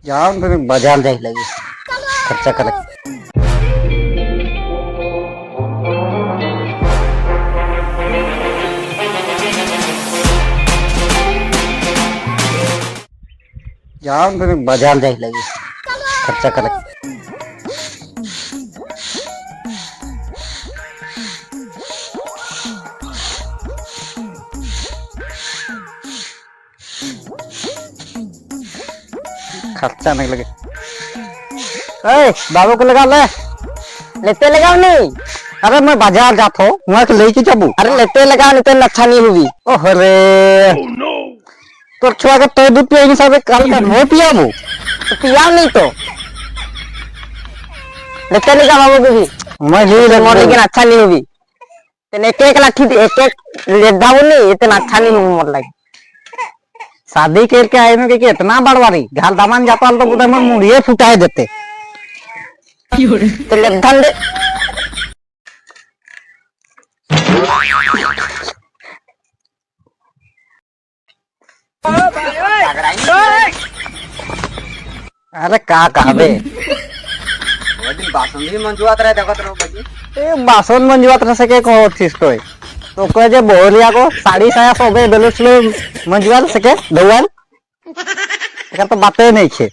जाओ फिर बाजार जाए लगे खर्चा करे जाओ फिर बाजार जाए लगे खर्चा करे खर्चा नहीं लगे। बाबू को लगा ले लेते लगाओ नहीं। अरे मैं बाजार जाता हूँ वहां के लेके जाबू। अरे लेते लगाओ नहीं तो अच्छा नहीं होगी। ओह रे तो छुआ के तो दूध पिएगी सब कल का मैं पियाबू तो पियाओ नहीं तो लेते लगा बाबू को भी मैं नहीं लगा लेकिन अच्छा नहीं होगी। तो एक एक लाठी एक एक ले दाऊ नहीं इतना अच्छा नहीं होगी मोर लगे। शादी करके आए में कि इतना बड़वारी घर दामन जाता तो बुधा में मुड़िए फुटाए देते तो धन दे अरे का कहबे बासन भी मंजुआत रहे देखत रहो बाजी ए बासन मंजुआत रह सके को चीज कोई तो कहे जे बोलिया को साड़ी साया सोबे बेलुस ले मंजुआत सके दौवाल एकर तो बातें नहीं छे।